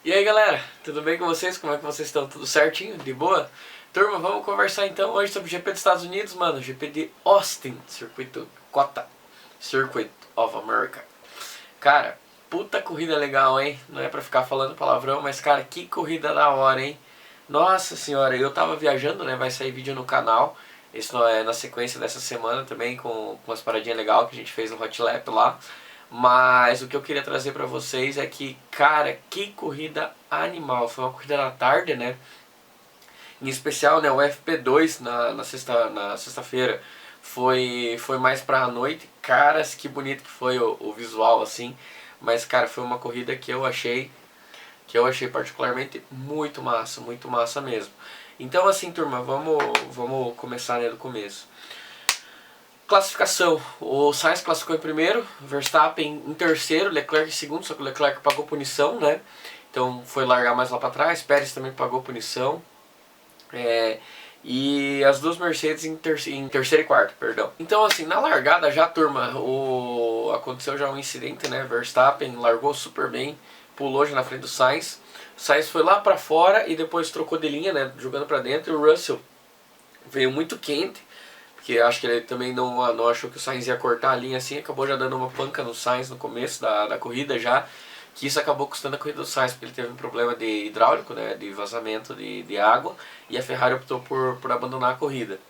E aí galera, tudo bem com vocês? Como é que vocês estão? Tudo certinho? De boa? Turma, vamos conversar então hoje sobre o GP dos Estados Unidos, mano. GP de Austin, circuito COTA, Circuit of America. Cara, puta corrida legal, hein? Não é pra ficar falando palavrão, mas cara, que corrida da hora, hein? Nossa senhora, eu tava viajando, né? Vai sair vídeo no canal. Isso é na sequência dessa semana também, com umas paradinhas legais que a gente fez no Hot Lap lá. Mas o que eu queria trazer pra vocês é que, cara, que corrida animal. Foi uma corrida da tarde, né? Em especial, né, o FP2 na sexta-feira foi mais pra noite. Caras, que bonito que foi o visual, assim. Mas, cara, foi uma corrida que eu achei particularmente muito massa mesmo. Então, assim, turma, vamos começar, né, do começo. Classificação, o Sainz classificou em primeiro, Verstappen em terceiro, Leclerc em segundo, só que o Leclerc pagou punição, né? Então foi largar mais lá para trás, Pérez também pagou punição. E as duas Mercedes em terceiro e quarto, perdão. Então assim, na largada já, turma, aconteceu já um incidente, né? Verstappen largou super bem, pulou já na frente do Sainz. O Sainz foi lá para fora e depois trocou de linha, né? Jogando para dentro, e o Russell veio muito quente, porque acho que ele também não achou que o Sainz ia cortar a linha assim, acabou já dando uma panca no Sainz no começo da corrida já, que isso acabou custando a corrida do Sainz, porque ele teve um problema de hidráulico, né, de vazamento de água, e a Ferrari optou por abandonar a corrida.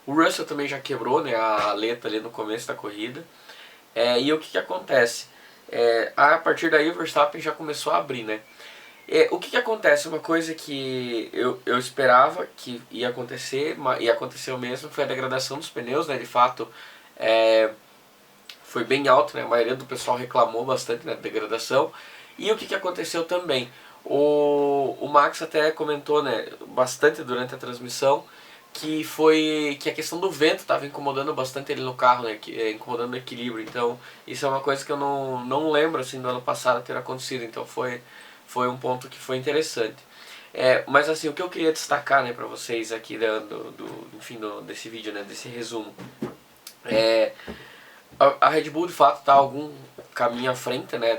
O Russell também já quebrou, né, a aleta ali no começo da corrida. E o que acontece? A partir daí o Verstappen já começou a abrir, né? O que acontece? Uma coisa que eu esperava que ia acontecer, e aconteceu mesmo, foi a degradação dos pneus, né? De fato, foi bem alto, né? A maioria do pessoal reclamou bastante, né, da degradação. E o que aconteceu também? O Max até comentou, né, bastante durante a transmissão, que a questão do vento estava incomodando bastante ele no carro, né, incomodando o equilíbrio. Então isso é uma coisa que eu não lembro assim do ano passado ter acontecido. Então foi um ponto que foi interessante. Mas assim, o que eu queria destacar, né, para vocês aqui enfim, desse vídeo, né, desse resumo, a Red Bull de fato está algum caminho à frente, né,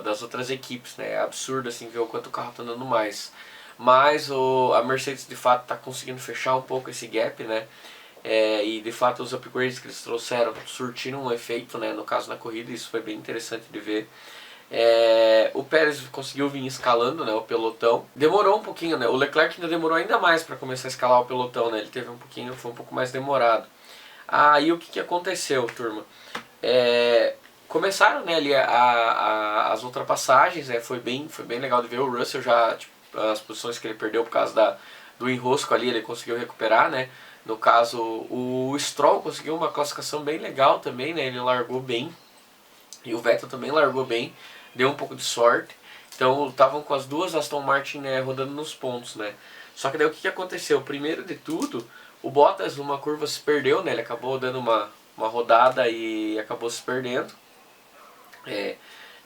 das outras equipes, né? É absurdo assim ver o quanto o carro está andando mais. Mas a Mercedes de fato está conseguindo fechar um pouco esse gap, né? E de fato os upgrades que eles trouxeram surtiram um efeito, né, no caso na corrida, isso foi bem interessante de ver. O Pérez conseguiu vir escalando, né, o pelotão. Demorou um pouquinho, né? O Leclerc ainda demorou ainda mais para começar a escalar o pelotão, né? Ele teve foi um pouco mais demorado. Aí o que aconteceu, turma? Começaram, né, ali as ultrapassagens, né? Foi bem legal de ver. O Russell já, tipo, as posições que ele perdeu por causa do enrosco ali, ele conseguiu recuperar, né? No caso, o Stroll conseguiu uma classificação bem legal também, né? Ele largou bem. E o Vettel também largou bem, deu um pouco de sorte. Então estavam com as duas Aston Martin, né, rodando nos pontos, né. Só que daí o que aconteceu? Primeiro de tudo, o Bottas numa curva se perdeu, né, ele acabou dando uma rodada e acabou se perdendo.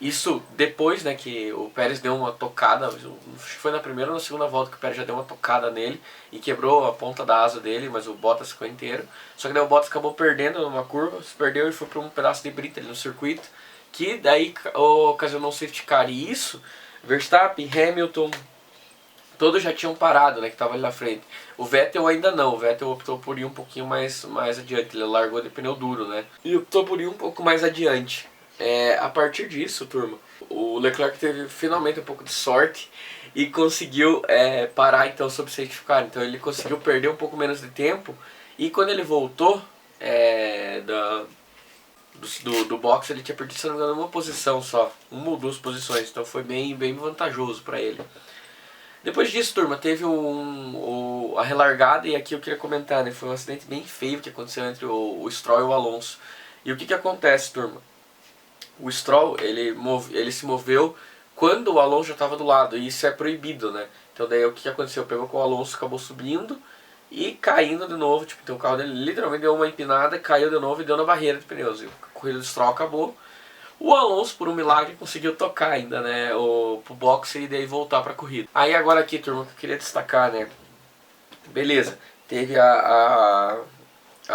Isso depois, né, que o Pérez deu uma tocada, acho que foi na primeira ou na segunda volta que o Pérez já deu uma tocada nele e quebrou a ponta da asa dele, mas o Bottas ficou inteiro. Só que daí o Bottas acabou perdendo numa curva, se perdeu e foi para um pedaço de brita ali no circuito, que daí ocasionou um safety car. E isso, Verstappen, Hamilton, todos já tinham parado, né, que estava ali na frente. O Vettel ainda não, o Vettel optou por ir um pouquinho mais adiante, ele largou de pneu duro, né, e optou por ir um pouco mais adiante. A partir disso, turma, o Leclerc teve finalmente um pouco de sorte e conseguiu parar então sob safety car. Então ele conseguiu perder um pouco menos de tempo, e quando ele voltou do box, ele tinha perdido, se não me engano, uma posição só, uma ou duas posições, então foi bem vantajoso para ele. Depois disso, turma, teve a relargada, e aqui eu queria comentar, né, foi um acidente bem feio que aconteceu entre o Stroll e o Alonso. E o que acontece, turma? O Stroll, ele se moveu quando o Alonso já estava do lado, e isso é proibido, né? Então daí o que aconteceu? Pegou com o Alonso, acabou subindo e caindo de novo, tipo, então o carro dele literalmente deu uma empinada, caiu de novo e deu na barreira de pneus. E a corrida do Stroll acabou. O Alonso, por um milagre, conseguiu tocar ainda, né, pro boxe e daí voltar pra corrida. Aí agora aqui, turma, que eu queria destacar, né, beleza, teve a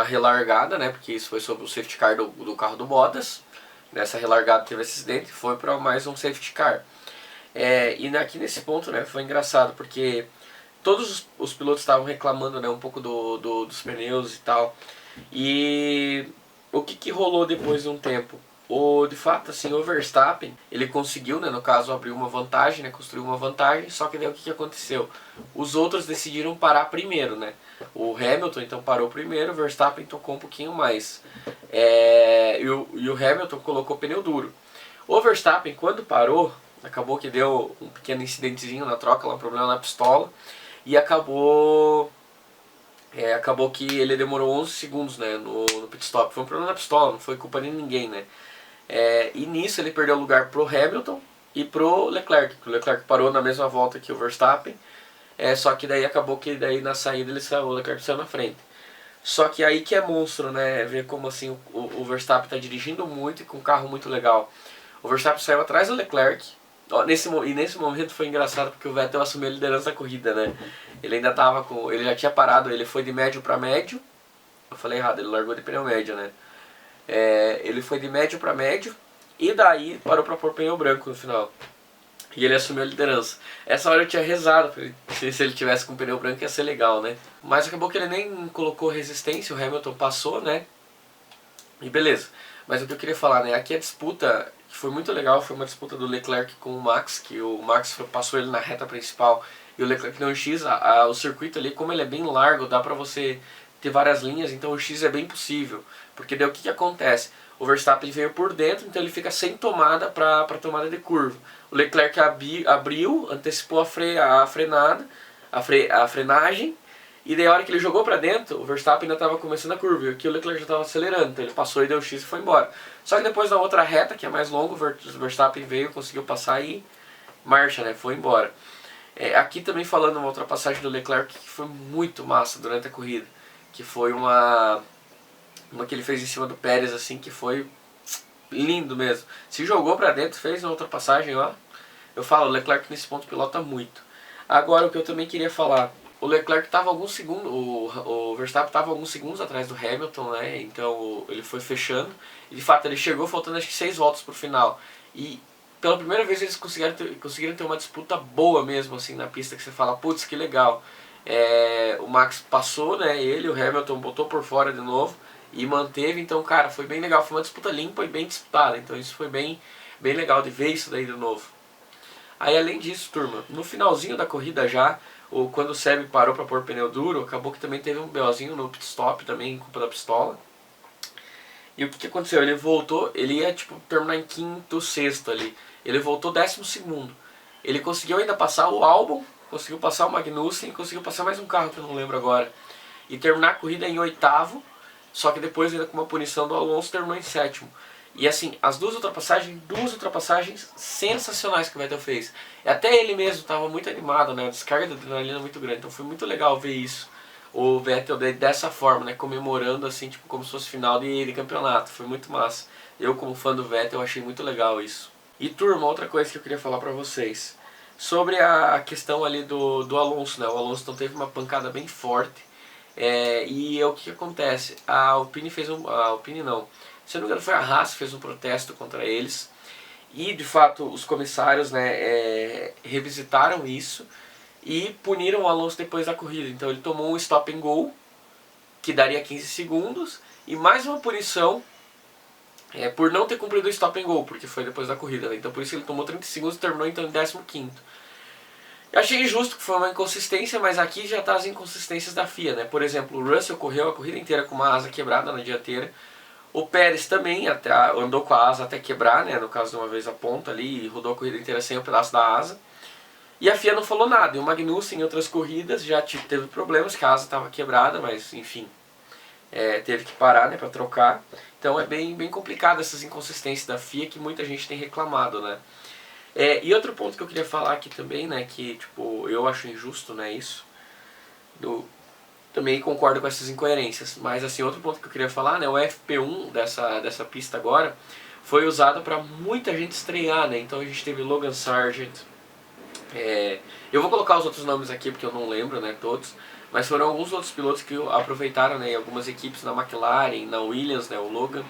relargada, né, porque isso foi sobre o safety car do carro do Bottas. Nessa relargada teve esse acidente, foi para mais um safety car. E aqui nesse ponto, né, foi engraçado, porque todos os pilotos estavam reclamando, né, um pouco dos pneus e tal. E o que rolou depois de um tempo? De fato, assim, o Verstappen, ele conseguiu, né, no caso, abrir uma vantagem, né, construiu uma vantagem, só que daí o que aconteceu? Os outros decidiram parar primeiro, né? O Hamilton, então, parou primeiro, o Verstappen tocou um pouquinho mais. E o Hamilton colocou pneu duro. O Verstappen, quando parou, acabou que deu um pequeno incidentezinho na troca, lá, um problema na pistola, e acabou que ele demorou 11 segundos, né, no pit stop. Foi um problema na pistola, não foi culpa de ninguém, né. E nisso ele perdeu o lugar pro Hamilton e pro Leclerc. O Leclerc parou na mesma volta que o Verstappen, só que daí acabou que daí na saída o Leclerc saiu na frente. Só que aí que é monstro, né, ver como assim o Verstappen está dirigindo muito e com um carro muito legal. O Verstappen saiu atrás do Leclerc. Nesse momento foi engraçado porque o Vettel assumiu a liderança da corrida, né? Ele ainda tava com. Ele já tinha parado, ele foi de médio para médio. Eu falei errado, ele largou de pneu médio, né? Ele foi de médio para médio e daí parou para pôr pneu branco no final. E ele assumiu a liderança. Essa hora eu tinha rezado, se ele tivesse com pneu branco ia ser legal, né? Mas acabou que ele nem colocou resistência, o Hamilton passou, né? E beleza. Mas o que eu queria falar, né? Aqui a disputa, que foi muito legal, foi uma disputa do Leclerc com o Max, que o Max passou ele na reta principal e o Leclerc deu um X. O circuito ali, como ele é bem largo, dá pra você ter várias linhas, então o X é bem possível. Porque daí o que acontece? O Verstappen veio por dentro, então ele fica sem tomada para tomada de curva. O Leclerc abriu, antecipou a frenada, a frenagem, e daí a hora que ele jogou para dentro, o Verstappen ainda estava começando a curva, e aqui o Leclerc já estava acelerando, então ele passou e deu X e foi embora. Só que depois na outra reta, que é mais longa, o Verstappen veio, conseguiu passar e marcha, né, foi embora. Aqui também falando uma ultrapassagem do Leclerc que foi muito massa durante a corrida, que foi uma que ele fez em cima do Pérez, assim, que foi lindo mesmo. Se jogou pra dentro, fez uma ultrapassagem, ó. Eu falo, o Leclerc nesse ponto pilota muito. Agora, o que eu também queria falar, o Leclerc estava alguns segundos, o Verstappen estava alguns segundos atrás do Hamilton, né? Então ele foi fechando. E de fato ele chegou faltando acho que 6 voltas pro final. E pela primeira vez eles conseguiram ter uma disputa boa mesmo, assim, na pista, que você fala, putz, que legal. O Max passou, né? O Hamilton botou por fora de novo e manteve, então, cara, foi bem legal. Foi uma disputa limpa e bem disputada, então isso foi bem legal de ver isso daí de novo. Aí, além disso, turma, no finalzinho da corrida já, quando o Seb parou para pôr pneu duro, acabou que também teve um BOzinho no pit stop também, culpa da pistola. E o que aconteceu? Ele voltou, ele ia tipo terminar em quinto, sexto ali. Ele voltou 12º. Ele conseguiu ainda passar o Albon, conseguiu passar o Magnussen, conseguiu passar mais um carro que eu não lembro agora. E terminar a corrida em 8º, só que depois ainda com uma punição do Alonso terminou em 7º. E assim, as duas ultrapassagens sensacionais que o Vettel fez. E até ele mesmo estava muito animado, né? A descarga de adrenalina muito grande. Então foi muito legal ver isso. O Vettel dessa forma, né? Comemorando assim, tipo, como se fosse final de campeonato. Foi muito massa. Eu, como fã do Vettel, achei muito legal isso. E turma, outra coisa que eu queria falar pra vocês. Sobre a questão ali do Alonso, né? O Alonso então teve uma pancada bem forte. E o que acontece? A Alpine fez a Alpine não. Se eu não me engano foi a Haas que fez um protesto contra eles. E de fato os comissários, né, revisitaram isso e puniram o Alonso depois da corrida. Então ele tomou um stop and go, que daria 15 segundos, e mais uma punição por não ter cumprido o stop and go, porque foi depois da corrida, né? Então por isso ele tomou 30 segundos e terminou então em 15º. Eu achei injusto que foi uma inconsistência, mas aqui já tá as inconsistências da FIA, né? Por exemplo, o Russell correu a corrida inteira com uma asa quebrada na dianteira. O Pérez também andou com a asa até quebrar, né? No caso de uma vez a ponta ali, e rodou a corrida inteira sem o pedaço da asa. E a FIA não falou nada. E o Magnussen em outras corridas já teve problemas, que a asa estava quebrada, mas enfim, teve que parar, né, para trocar. Então é bem complicado essas inconsistências da FIA que muita gente tem reclamado, né? E outro ponto que eu queria falar aqui também, né, que tipo, eu acho injusto, né, isso. Também concordo com essas incoerências, mas assim, outro ponto que eu queria falar, né, o FP1 dessa pista agora foi usado para muita gente estrear, né? Então a gente teve Logan Sargent. Eu vou colocar os outros nomes aqui porque eu não lembro, né, todos, mas foram alguns outros pilotos que aproveitaram, né, algumas equipes na McLaren, na Williams, né, o Logan,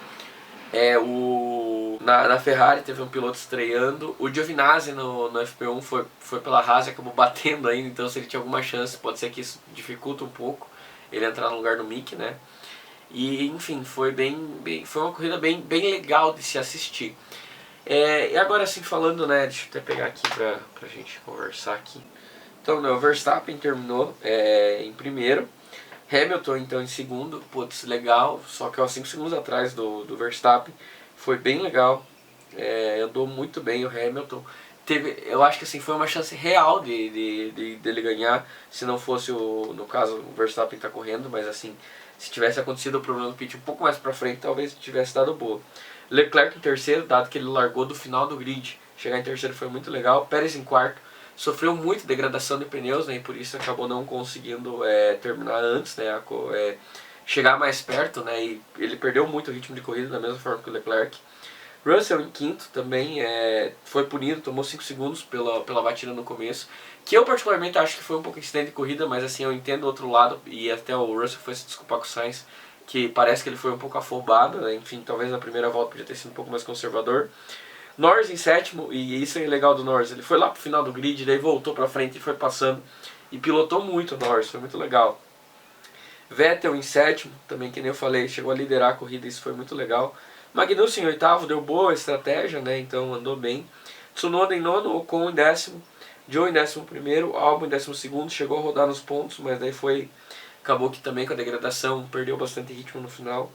Na Ferrari teve um piloto estreando. O Giovinazzi no FP1 foi pela Haas e acabou batendo ainda, então se ele tinha alguma chance, pode ser que isso dificulta um pouco ele entrar no lugar do Mick, né? E enfim, foi foi uma corrida bem legal de se assistir. E agora assim falando, né, deixa eu até pegar aqui pra gente conversar aqui. Então, né, o Verstappen terminou em primeiro, Hamilton então em segundo, putz, legal, só que 5 segundos atrás do Verstappen, foi bem legal, andou muito bem o Hamilton. Eu acho que assim, foi uma chance real dele ganhar, se não fosse no caso, o Verstappen tá correndo, mas assim, se tivesse acontecido o problema do pit um pouco mais pra frente, talvez tivesse dado boa. Leclerc em terceiro, dado que ele largou do final do grid, chegar em terceiro foi muito legal. Pérez em quarto, sofreu muito degradação de pneus, né, e por isso acabou não conseguindo terminar antes, né, chegar mais perto, né, e ele perdeu muito o ritmo de corrida da mesma forma que o Leclerc. Russell em quinto também foi punido, tomou 5 segundos pela batida no começo, que eu particularmente acho que foi um pouco incidente de corrida, mas assim, eu entendo o outro lado, e até o Russell foi se desculpar com o Sainz, que parece que ele foi um pouco afobado, né? Enfim, talvez na primeira volta podia ter sido um pouco mais conservador. Norris em sétimo, e isso é legal do Norris, ele foi lá pro final do grid, daí voltou pra frente e foi passando, e pilotou muito o Norris, foi muito legal. Vettel em sétimo, também que nem eu falei, chegou a liderar a corrida, isso foi muito legal. Magnussen em oitavo, deu boa estratégia, né? Então andou bem. Tsunoda em nono, Ocon em décimo, Joe em décimo primeiro, Albon em décimo segundo, chegou a rodar nos pontos, mas daí acabou que também com a degradação perdeu bastante ritmo no final.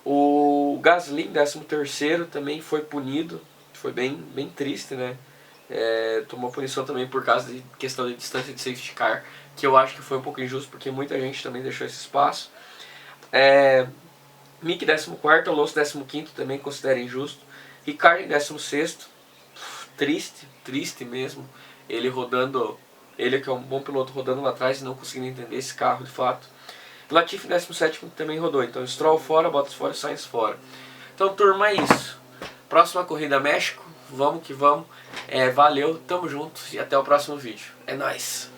O Gasly em décimo terceiro também foi punido, foi bem triste, né? Tomou punição também por causa de questão de distância de safety car, que eu acho que foi um pouco injusto porque muita gente também deixou esse espaço. Mick 14º, Alonso 15º, também considero injusto. Ricciardo em 16º, triste mesmo. Ele que é um bom piloto rodando lá atrás e não conseguindo entender esse carro de fato. Latifi em 17º também rodou, então Stroll fora, Bottas fora e Sainz fora. Então turma, é isso. Próxima corrida México, vamos que vamos. Valeu, tamo junto e até o próximo vídeo. É nóis!